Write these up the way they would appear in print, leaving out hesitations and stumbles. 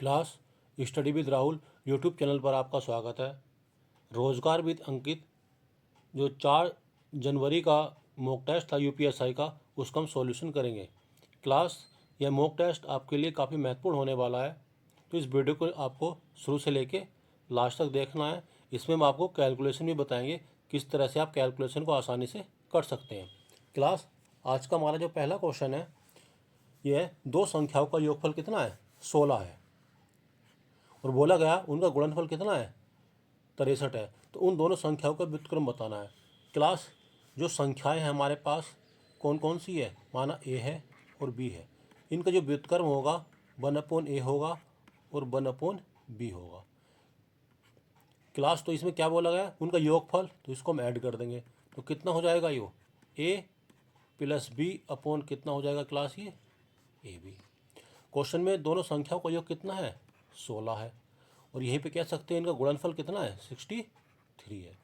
Class study with Rahul YouTube channel पर आपका स्वागत है। रोजगार विद अंकित जो 4 जनवरी का मॉक टेस्ट था यूपीएसआई का, उसका हम सॉल्यूशन करेंगे। क्लास यह मॉक टेस्ट आपके लिए काफ़ी महत्वपूर्ण होने वाला है, तो इस वीडियो को आपको शुरू से लेके लास्ट तक देखना है। इसमें हम आपको कैलकुलेशन भी बताएंगे, किस तरह से आप कैलकुलेशन को आसानी से कर सकते हैं। क्लास आज का हमारा जो पहला क्वेश्चन है, यह दो संख्याओं का योगफल कितना है, 16 है, और बोला गया उनका गुणनफल कितना है, 63 है। तो उन दोनों संख्याओं का व्युत्क्रम बताना है। क्लास जो संख्याएं हैं हमारे पास कौन कौन सी है, माना ए है और बी है, इनका जो व्युत्क्रम होगा 1/a होगा और 1/b होगा। क्लास तो इसमें क्या बोला गया, उनका योगफल, तो इसको हम ऐड कर देंगे तो कितना हो जाएगा, यो a + b अपॉन कितना हो जाएगा क्लास, ये ए बी। क्वेश्चन में दोनों संख्याओं का योग कितना है, 16 है, और यहीं पे कह सकते हैं इनका गुणनफल कितना है, 63 है।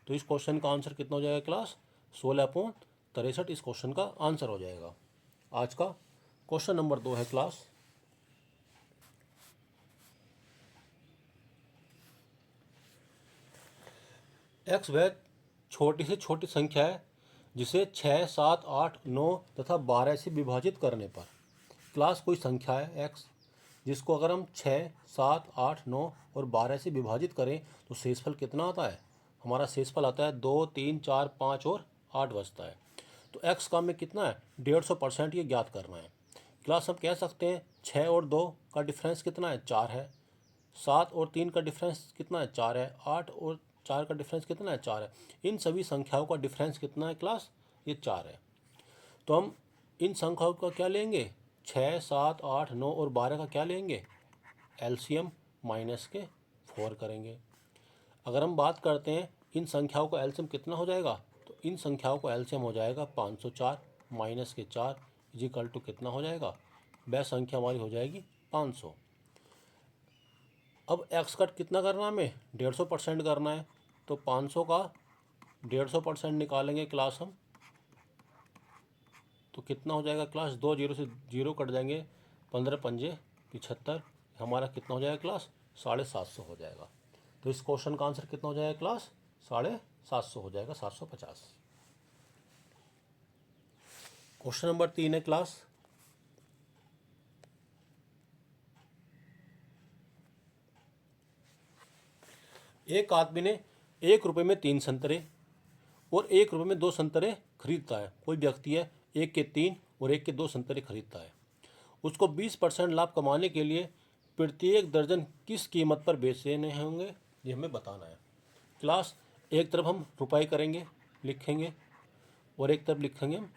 तो इस क्वेश्चन का आंसर कितना हो जाएगा क्लास, 16/63 इस क्वेश्चन का आंसर हो जाएगा। आज का क्वेश्चन नंबर 2 है क्लास, एक्स वह छोटी से छोटी संख्या है जिसे 6, 7, 8, 9 तथा 12 से विभाजित करने पर। क्लास कोई संख्या है एक्स जिसको अगर हम 6, 7, 8, 9 और 12 से विभाजित करें तो शेषफल कितना आता है, हमारा शेषफल आता है 2, 3, 4, 5 और 8 बचता है। तो एक्स का में कितना है, 150% ये ज्ञात करना है। क्लास हम कह सकते हैं 6 और 2 का डिफरेंस कितना है, 4 है। 7 और 3 का डिफरेंस कितना है, 4 है। 8 और 4 का डिफरेंस कितना है, 4 है। इन सभी संख्याओं का डिफरेंस कितना है क्लास, ये 4 है। तो हम इन संख्याओं का क्या लेंगे, 6, 7, 8, 9 और 12 का क्या लेंगे, एलसीएम माइनस के 4 करेंगे। अगर हम बात करते हैं इन संख्याओं का एलसीएम कितना हो जाएगा, तो इन संख्याओं का एलसीएम हो जाएगा 504 माइनस के 4 इजिकल टू कितना हो जाएगा, वह संख्या हमारी हो जाएगी 500। अब एक्स कट कितना करना है हमें, 150% करना है, तो 500 का 150% निकालेंगे क्लास हम, तो कितना हो जाएगा क्लास, 2 जीरो से जीरो कट जाएंगे, 15 पंजे 75, हमारा कितना हो जाएगा क्लास, 750 हो जाएगा। तो इस क्वेश्चन का आंसर कितना हो जाएगा क्लास, 750 हो जाएगा, 750। क्वेश्चन नंबर 3 है क्लास, एक आदमी ने 1 रुपये में 3 संतरे और 1 रुपये में 2 संतरे खरीदता है। कोई व्यक्ति है 1 के 3 और 1 के 2 संतरे खरीदता है। उसको 20% लाभ कमाने के लिए प्रत्येक दर्जन किस कीमत पर बेचने होंगे, ये हमें बताना है। क्लास एक तरफ हम रुपये करेंगे, लिखेंगे, और एक तरफ लिखेंगे हम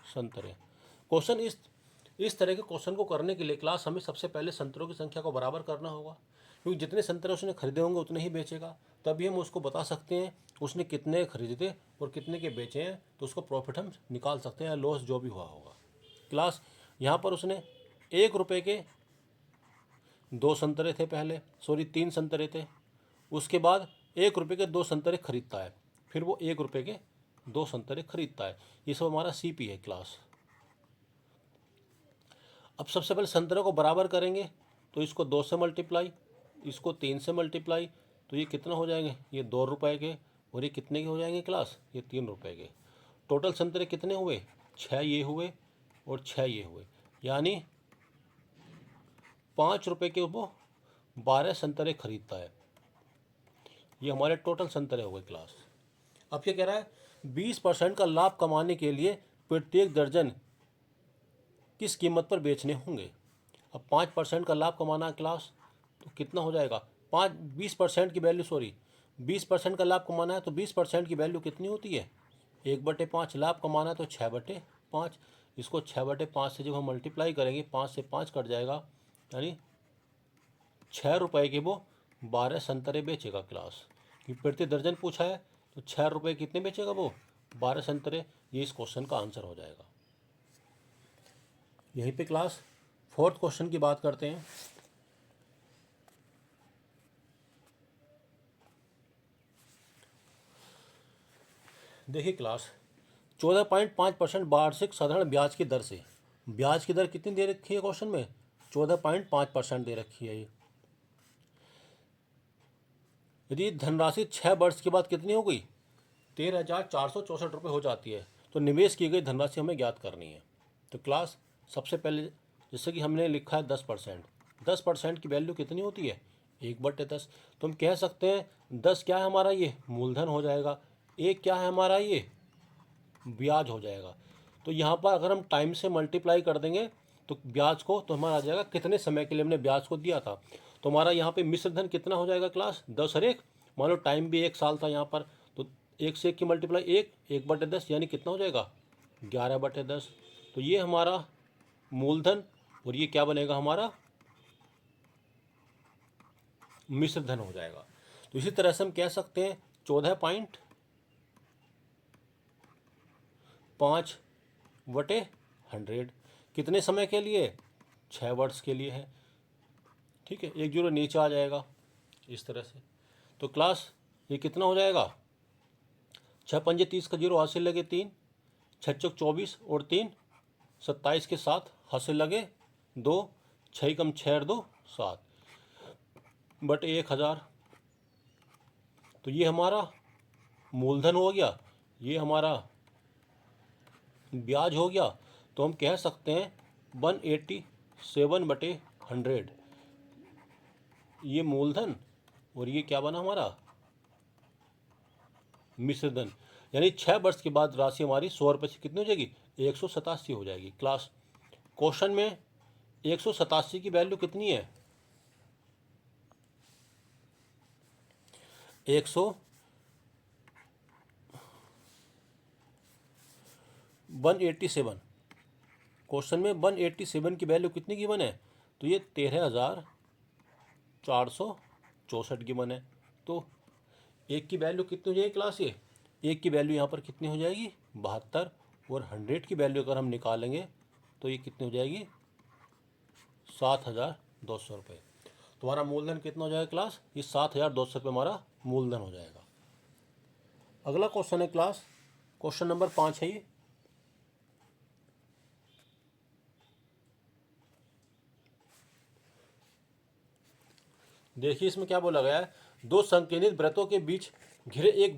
संतरे। क्वेश्चन इस तरह के क्वेश्चन को करने के लिए क्लास हमें सबसे पहले संतरों की संख्या को बराबर करना होगा, क्योंकि जितने संतरे उसने खरीदे होंगे उतने ही बेचेगा। तभी हम उसको बता सकते हैं उसने कितने खरीदे और कितने के बेचे हैं, तो उसको प्रॉफिट हम निकाल सकते हैं या लॉस जो भी हुआ होगा। क्लास यहाँ पर उसने 1 रुपये के 2 संतरे थे, पहले 3 संतरे थे, उसके बाद 1 रुपये के 2 संतरे खरीदता है, फिर वो 1 रुपये के 2 संतरे खरीदता है। ये सब हमारा सीपी है क्लास। अब सबसे पहले संतरे को बराबर करेंगे, तो इसको 2 से मल्टीप्लाई, इसको 3 से मल्टीप्लाई, तो ये कितना हो जाएंगे, ये 2 रुपये के, और ये कितने के हो जाएंगे क्लास, ये 3 रुपये के। टोटल संतरे कितने हुए, 6 ये हुए और 6 ये हुए, यानी 5 रुपये के वो 12 संतरे खरीदता है। ये हमारे टोटल संतरे हो गए क्लास। अब क्या कह रहा है, 20% का लाभ कमाने के लिए प्रत्येक दर्जन किस कीमत पर बेचने होंगे। अब 5% का लाभ कमाना है क्लास, तो कितना हो जाएगा, 20% की वैल्यू 20% का लाभ कमाना है, तो 20% की वैल्यू कितनी होती है, 1/5। लाभ कमाना है तो 6/5। इसको 6/5 से जब हम मल्टीप्लाई करेंगे, 5 से 5 कट जाएगा, यानी 6 रुपये के वो 12 संतरे बेचेगा क्लास। कि प्रति दर्जन पूछा है, तो 6 रुपये कितने बेचेगा वो, 12 संतरे। ये इस क्वेश्चन का आंसर हो जाएगा। यहीं पे क्लास 4th क्वेश्चन की बात करते हैं। देखिए क्लास, 14.5% वार्षिक साधारण ब्याज की दर से, ब्याज की दर कितनी दे रखी है क्वेश्चन में, 14.5% दे रखी है ये। यदि धनराशि 6 वर्ष के बाद कितनी हो गई, 13,464 रुपये हो जाती है, तो निवेश की गई धनराशि हमें ज्ञात करनी है। तो क्लास सबसे पहले जैसे कि हमने लिखा है 10%, 10% की वैल्यू कितनी होती है, 1/10। तो हम कह सकते हैं 10 क्या है हमारा, ये मूलधन हो जाएगा, 1 क्या है हमारा, ये ब्याज हो जाएगा। तो यहाँ पर अगर हम टाइम से मल्टीप्लाई कर देंगे तो ब्याज को, तो हमारा आ जाएगा कितने समय के लिए हमने ब्याज को दिया था। तो हमारा यहाँ पे मिश्र धन कितना हो जाएगा क्लास, 10 और 1, मान लो टाइम भी 1 साल था यहाँ पर, तो 1 से 1 की मल्टीप्लाई 1/10 यानी कितना हो जाएगा, 11/10। तो ये हमारा मूलधन और ये क्या बनेगा हमारा मिश्र धन हो जाएगा। तो इसी तरह से हम कह सकते हैं 14.5/100 कितने समय के लिए, 6 वर्ष के लिए है। ठीक है, 1 जीरो नीचे आ जाएगा इस तरह से। तो क्लास ये कितना हो जाएगा, 6 पंजे 30 का जीरो हाथ से लगे 3, 6 चौक 24 और 3 27 के साथ हाथ से लगे 2, 6 कम 6 और 2 7 बट 1000। तो ये हमारा मूलधन हो गया, ये हमारा ब्याज हो गया। तो हम कह सकते हैं 187/100 ये मूलधन और ये क्या बना हमारा मिश्र धन। यानी 6 वर्ष के बाद राशि हमारी 100 रुपये से कितनी हो जाएगी, 187 हो जाएगी। क्लास क्वेश्चन में 187 की वैल्यू कितनी है, 187। क्वेश्चन में 187 की वैल्यू कितनी गिवन है, तो ये 13,464 गिवन है। तो एक की वैल्यू कितनी हो जाएगी क्लास, ये एक की वैल्यू यहाँ पर कितनी हो जाएगी, 72, और 100 की वैल्यू अगर हम निकालेंगे तो ये कितनी हो जाएगी, 7,200 रुपये। तुम्हारा मूलधन कितना हो जाएगा क्लास, ये 7,200 रुपये हमारा मूलधन हो जाएगा। अगला क्वेश्चन है क्लास, क्वेश्चन नंबर 5 है ये। देखिए इसमें क्या बोला गया है, दो संकेंद्रित वृत्तों के बीच घिरे एक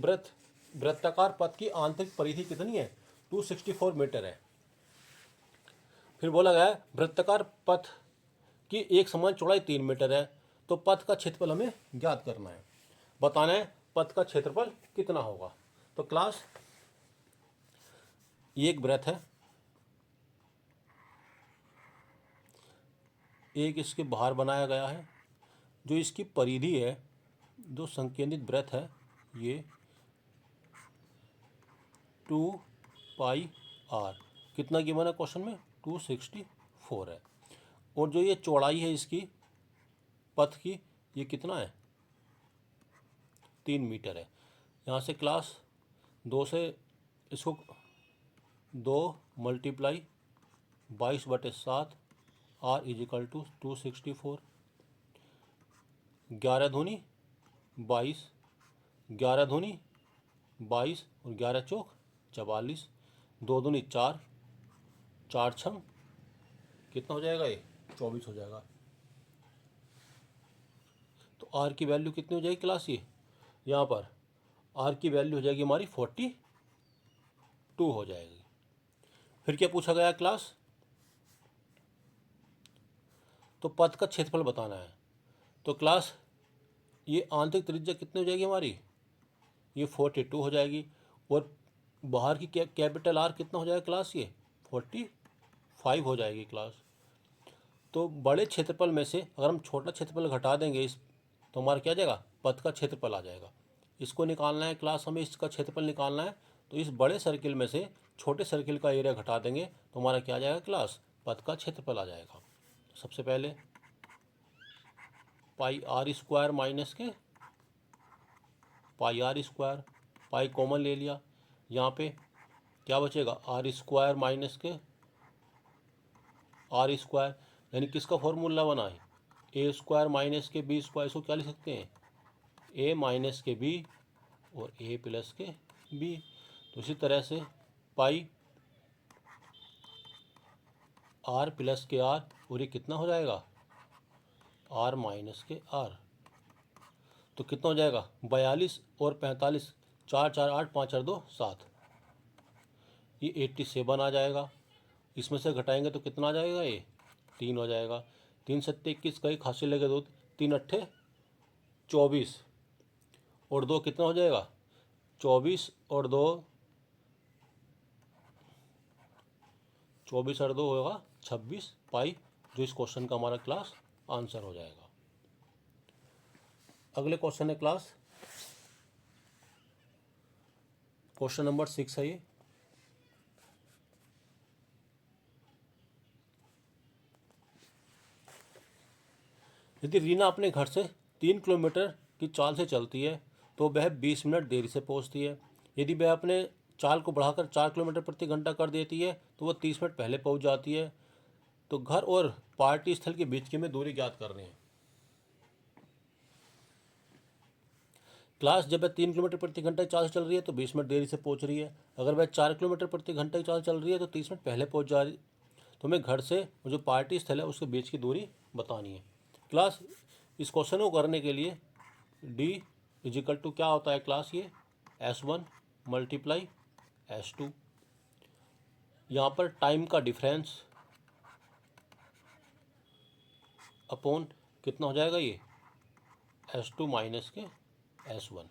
वृत्ताकार पथ की आंतरिक परिधि कितनी है, 264 मीटर है। फिर बोला गया है वृत्ताकार पथ की एक समान चौड़ाई 3 मीटर है। तो पथ का क्षेत्रफल हमें ज्ञात करना है, बताना है पथ का क्षेत्रफल कितना होगा। तो क्लास ये एक वृत्त है, एक इसके बाहर बनाया गया है, जो इसकी परिधि है, जो संकेंद्रित वृत्त है, ये 2πr कितना गिवन है क्वेश्चन में, 264 है। और जो ये चौड़ाई है इसकी पथ की, ये कितना है, 3 मीटर है। यहाँ से क्लास 2 से इसको 2 मल्टीप्लाई 22/7 r इजिकल टू 264, 11 दूनी 22, 11 दूनी 22 और 11 चौक 44, 2 दूनी 4, 4 छम कितना हो जाएगा, ये 24 हो जाएगा। तो आर की वैल्यू कितनी हो जाएगी क्लास, ये यहाँ पर आर की वैल्यू हो जाएगी हमारी 42 हो जाएगी। फिर क्या पूछा गया क्लास, तो पथ का क्षेत्रफल बताना है। तो क्लास ये आंतरिक त्रिज्या कितनी हो जाएगी हमारी, ये 42 हो जाएगी, और बाहर की कैपिटल आर कितना हो जाएगा क्लास, ये 45 हो जाएगी क्लास। तो बड़े क्षेत्रफल में से अगर हम छोटा क्षेत्रफल घटा देंगे इस, तो हमारा क्या जाएगा, पथ का क्षेत्रफल आ जाएगा। इसको निकालना है क्लास, हमें इसका क्षेत्रफल निकालना है। तो इस बड़े सर्किल में से छोटे सर्किल का एरिया घटा देंगे तो हमारा क्या आ जाएगा क्लास, पथ का क्षेत्रफल आ जाएगा। सबसे पहले पाई आर स्क्वायर माइनस के पाई आर स्क्वायर, पाई कॉमन ले लिया, यहाँ पे क्या बचेगा, आर स्क्वायर माइनस के आर स्क्वायर, यानी किसका फॉर्मूला बना है, ए स्क्वायर माइनस के बी स्क्वायर। इसको क्या लिख सकते हैं, ए माइनस के बी और ए प्लस के बी। तो इसी तरह से पाई आर प्लस के आर और ये कितना हो जाएगा, आर माइनस के आर। तो कितना हो जाएगा, 42 और 45, 4 4 8, 5 4 2 7, ये 87 आ जाएगा। इसमें से घटाएंगे तो कितना आ जाएगा, ये 3 हो जाएगा। 3 सत्ते 21 का एक हासिल लगे 2, 3 अट्ठे 24 और 2 कितना हो जाएगा, 24 और 2 होगा 26 पाई, जो इस क्वेश्चन का हमारा क्लास आंसर हो जाएगा। अगले क्वेश्चन है क्लास क्वेश्चन नंबर 6 है ये। यदि रीना अपने घर से 3 किलोमीटर की चाल से चलती है तो वह 20 मिनट देरी से पहुंचती है। यदि वह अपने चाल को बढ़ाकर 4 किलोमीटर प्रति घंटा कर देती है तो वह 30 मिनट पहले पहुंच जाती है। तो घर और पार्टी स्थल के बीच की हमें दूरी ज्ञात करनी है। क्लास जब वह 3 किलोमीटर प्रति घंटा की चाल से चल रही है तो 20 मिनट देरी से पहुंच रही है। अगर वह 4 किलोमीटर प्रति घंटा की चाल चल रही है तो 30 मिनट पहले पहुंच जा रही। तो हमें घर से जो पार्टी स्थल है उसके बीच की दूरी बतानी है। क्लास इस क्वेश्चन को करने के लिए d इजिकल टू क्या होता है क्लास, ये S1 मल्टीप्लाई S2। यहाँ पर टाइम का डिफरेंस अपॉन कितना हो जाएगा, ये S2 माइनस के S1।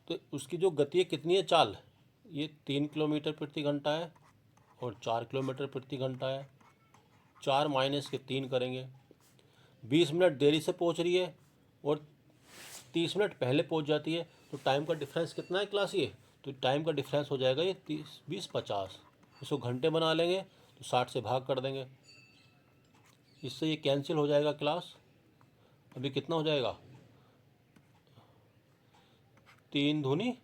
तो उसकी जो गति है कितनी है, चाल, ये 3 किलोमीटर प्रति घंटा है और 4 किलोमीटर प्रति घंटा है। 4 माइनस के 3 करेंगे। 20 मिनट देरी से पहुंच रही है और 30 मिनट पहले पहुंच जाती है। तो टाइम का डिफरेंस कितना है क्लास, ये तो टाइम का डिफरेंस हो जाएगा ये 30 20 50। इसको घंटे बना लेंगे तो 60 से भाग कर देंगे, इससे ये कैंसिल हो जाएगा क्लास। अभी कितना हो जाएगा, 3 दूनी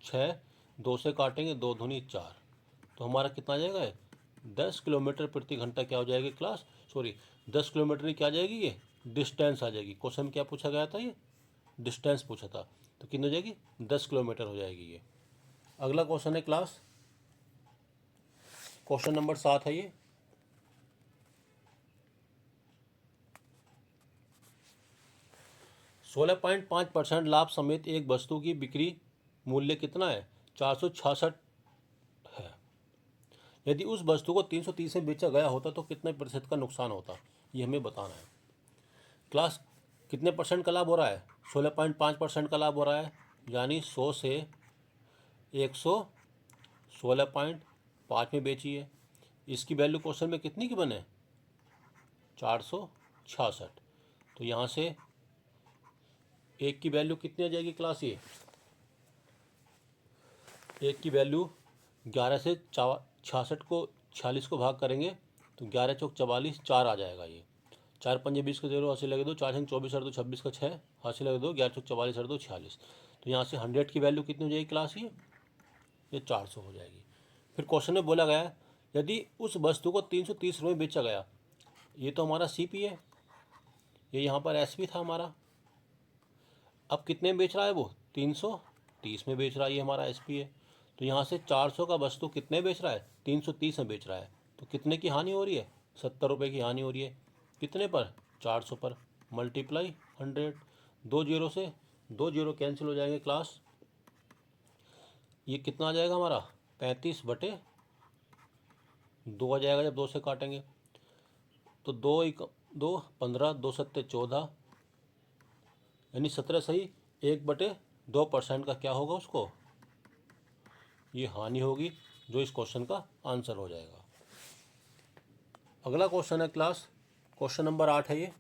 6, 2 से काटेंगे 2 दूनी 4, तो हमारा कितना आ जाएगा, 10 किलोमीटर प्रति घंटा क्या हो जाएगी क्लास, सॉरी 10 किलोमीटर की क्या आ जाएगी, ये डिस्टेंस आ जाएगी। क्वेश्चन में क्या पूछा गया था, ये डिस्टेंस पूछा था, तो कितनी हो जाएगी, 10 किलोमीटर हो जाएगी ये। अगला क्वेश्चन है क्लास क्वेश्चन नंबर 7 है ये। $16.5% लाभ समेत एक वस्तु की बिक्री मूल्य कितना है, 466 है। यदि उस वस्तु को 330 में बेचा गया होता तो कितने प्रतिशत का नुकसान होता, ये हमें बताना है। क्लास कितने परसेंट का लाभ हो रहा है, 16.5% का लाभ हो रहा है, यानी 100 से 116.5 में बेची है। इसकी वैल्यू क्वेश्चन में कितनी की बने, 466। तो यहाँ से एक की वैल्यू कितनी आ जाएगी क्लास, ये एक की वैल्यू 11 से 66 को 46 को भाग करेंगे तो 11 चौक 44, 4 आ जाएगा। ये 4 पंजे 20 का 0 हासिल लगे 2, 4 छंग 24 और 2 26 का 6 हासिल लगे 2, 11 चौक 44 और 2 46। तो यहाँ से 100 की वैल्यू कितनी हो जाएगी क्लास, ये 400 हो जाएगी। फिर क्वेश्चन में बोला गया यदि उस वस्तु को 330 रुपये में बेचा गया, ये तो हमारा CP है, ये यहाँ पर SP था हमारा। अब कितने में बेच रहा है वो, 330 में बेच रहा है, ये हमारा SP है। तो यहाँ से 400 का वस्तु कितने बेच रहा है, 330 में बेच रहा है, तो कितने की हानि हो रही है, 70 रुपये की हानि हो रही है। कितने पर, 400 पर, मल्टीप्लाई 100। 2 जीरो से 2 जीरो कैंसिल हो जाएंगे क्लास। ये कितना आ जाएगा हमारा, 35/2 आ जाएगा जब 2 से काटेंगे। तो 2 15, 2 सत्ते 14, यानी 17 सही 1/2% का क्या होगा उसको, ये हानि होगी, जो इस क्वेश्चन का आंसर हो जाएगा। अगला क्वेश्चन है क्लास क्वेश्चन नंबर 8 है ये।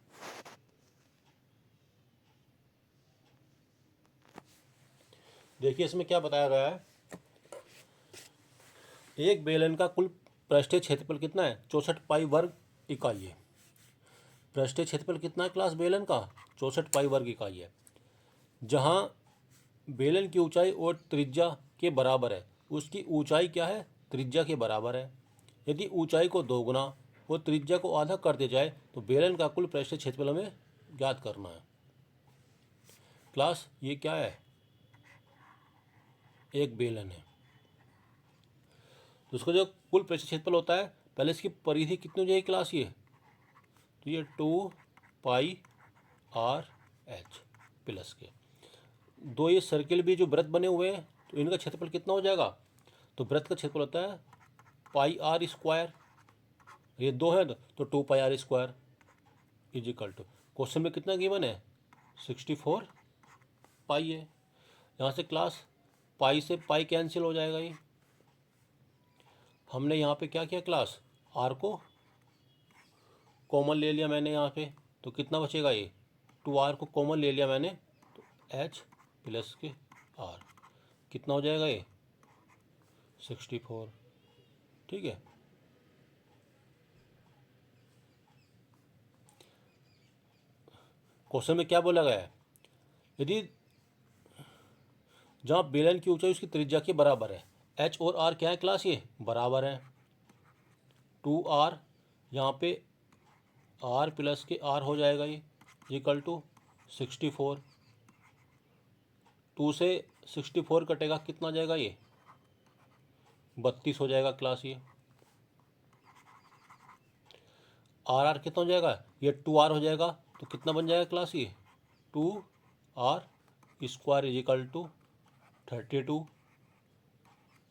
देखिए इसमें क्या बताया गया है, एक बेलन का कुल पृष्ठीय क्षेत्रफल कितना है, 64 पाई वर्ग इकाई है। पृष्ठीय क्षेत्रफल कितना है क्लास बेलन का, 64 पाई वर्ग इकाई है। जहाँ बेलन की ऊंचाई और त्रिज्या के बराबर है, उसकी ऊंचाई क्या है, त्रिज्या के बराबर है। यदि ऊंचाई को दोगुना और त्रिज्या को आधा कर दिया जाए तो बेलन का कुल पृष्ठीय क्षेत्रफल हमें ज्ञात करना है। क्लास ये क्या है, एक बेलन है, तो उसका जो कुल पृष्ठ क्षेत्रफल होता है, पहले इसकी परिधि कितनी हो जाएगी क्लास ये, तो ये 2 पाई आर एच प्लस के दो ये सर्किल भी जो वृत्त बने हुए हैं तो इनका क्षेत्रफल कितना हो जाएगा, तो वृत्त का क्षेत्रफल होता है पाई आर स्क्वायर, ये दो है तो 2 pi r square is equal to, question में कितना गिवन है 64 पाई है। यहाँ से क्लास पाई से पाई कैंसिल हो जाएगा, ये हमने यहाँ पे क्या किया क्लास, आर को कॉमन ले लिया मैंने यहाँ पे, तो कितना बचेगा ये 2r को कॉमन ले लिया मैंने, तो h प्लस के r कितना हो जाएगा ये 64। ठीक है, क्वेश्चन में क्या बोला गया है, यदि जहाँ बेलन की ऊंचाई उसकी त्रिज्या के बराबर है, h और r क्या है क्लास, ये बराबर है, 2r यहाँ पे r प्लस के r हो जाएगा ये इक्वल टू 64, 2 से 64 कटेगा कितना जाएगा ये 32 हो जाएगा क्लास, ये आर आर कितना हो जाएगा, ये 2r हो जाएगा, तो कितना बन जाएगा क्लास, ये 2r square is equal to 32,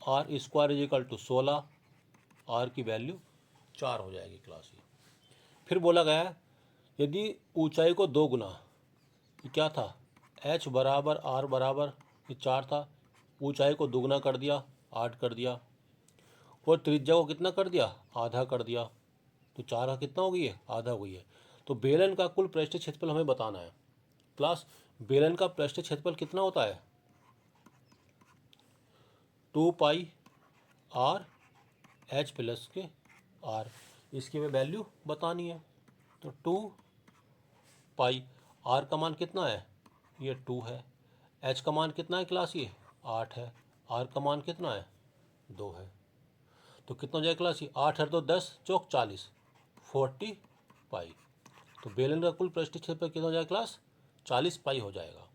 r square is equal to 16, r की वैल्यू 4 हो जाएगी क्लास। ये फिर बोला गया है यदि ऊंचाई को 2 गुना, ये क्या था h बराबर r बराबर ये 4 था, ऊंचाई को दोगुना कर दिया 8 कर दिया, और त्रिज्या को कितना कर दिया आधा कर दिया, तो 4 का कितना हो गई है आधा हो गई है। तो बेलन का कुल पृष्ठ क्षेत्रफल हमें बताना है, प्लस बेलन का पृष्ठ क्षेत्रफल कितना होता है 2 पाई आर एच प्लस के आर, इसकी हमें वैल्यू बतानी है, तो 2 पाई आर का मान कितना है ये 2 है, एच का मान कितना है क्लास ये 8 है, आर का मान कितना है 2 है, तो कितना हो जाएगा क्लास ये 8 है तो 10 चौक 40 40 पाई, तो बेलन का कुल पृष्ठ क्षेत्रफल कितना हो जाएगा क्लास 40 पाई हो जाएगा।